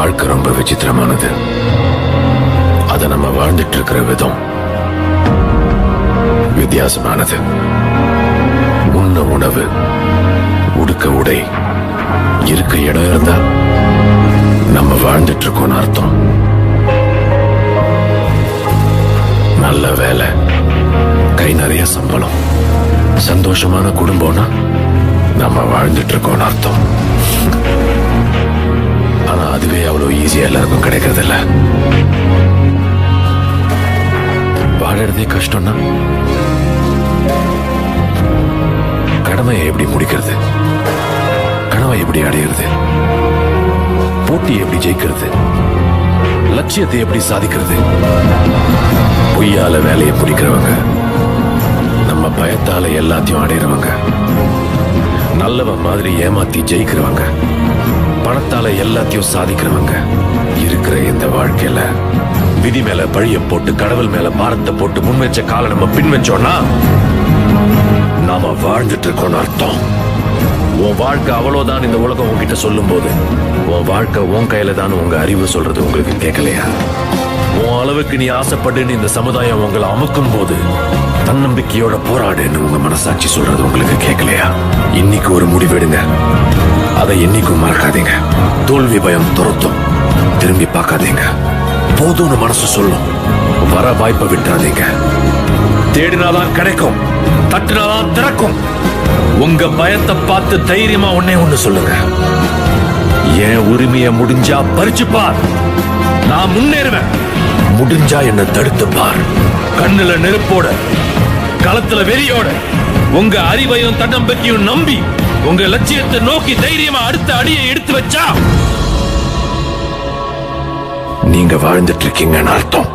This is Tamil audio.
வாழ்க்கை ரொம்ப விசித்திரமானது. அதை நம்ம வாழ்ந்துட்டு இருக்கிற விதம் வித்தியாசமானது. உண்ண உணவு, உடுக்க உடை, இருக்க இடம் இருந்தா நம்ம வாழ்ந்துட்டு இருக்கோம்னு அர்த்தம். நல்ல வேலை, கை நிறைய சம்பளம், சந்தோஷமான குடும்பம்னா நம்ம வாழ்ந்துட்டு இருக்கோம்னு அர்த்தம். ஆனா அதுவே அவ்வளவு ஈஸியா எல்லாருக்கும் கிடைக்கிறது இல்ல. வாழறதே கஷ்டம்னா கடமையை எப்படி முடிக்கிறது, கனவை எப்படி அடையிறது, போட்டி எப்படி ஜெயிக்கிறது, லட்சியத்தை எப்படி சாதிக்கிறது? பொய்யால வேலையை பிடிக்கிறவங்க, நம்ம பயத்தால எல்லாத்தையும் அடையிறவங்க, நல்லவன் மாதிரி ஏமாத்தி ஜெயிக்கிறவங்க, பணத்தால எல்லாத்தையும் சாதிக்கிறவங்க. இருக்கிற இந்த வாழ்க்கையில விதி மேல பழிய போட்டு கடவுள் மேல பாரத்தை போட்டு முன் வச்ச காலை நம்ம பின் வச்சோம்னா நாம வாழ்ந்துட்டு இருக்கோம்னு அர்த்தம். உன் வாழ்க்கை அவ்வளவுதான் இந்த உலகம் உங்ககிட்ட சொல்லும் போது உன் வாழ்க்கை உன் கையில தான் உங்க அறிவு சொல்றது உங்களுக்கு கேட்கலையா? உன் அளவுக்கு நீ ஆசைப்படுன்னு இந்த சமுதாயம் உங்களை அமுக்கும் போது தன்னம்பிக்கையோட போராடுன்னு உங்க மனசாட்சி சொல்றது உங்களுக்கு கேட்கலையா? இன்னைக்கு ஒரு முடிவெடுங்க, அதை என்னைக்கும் மறக்காதீங்க. தோல்வி பயம் துரத்தும், திரும்பி பார்க்காதீங்க. போதும்னு மனசு சொல்லும், வர வாய்ப்பை விட்டுறாதீங்க. தேடினாதான் கிடைக்கும், தட்டினாதான் திறக்கும். உங்க பயத்தை பார்த்து தைரியமா ஒண்ணு சொல்லுங்க, என் உரிமையை முடிஞ்சா பறிச்சு பார், நான் முன்னேறுவேன். முடிஞ்சா என்ன தடுத்து பார். கண்ணுல நெருப்போட, களத்துல வெறியோட, உங்க அறிவையும் தன்னம்பிக்கையும் நம்பி உங்க லட்சியத்தை நோக்கி தைரியமா அடுத்த அடியை எடுத்து வச்சா நீங்க வாழ்ந்துட்டு இருக்கீங்கன்னு அர்த்தம்.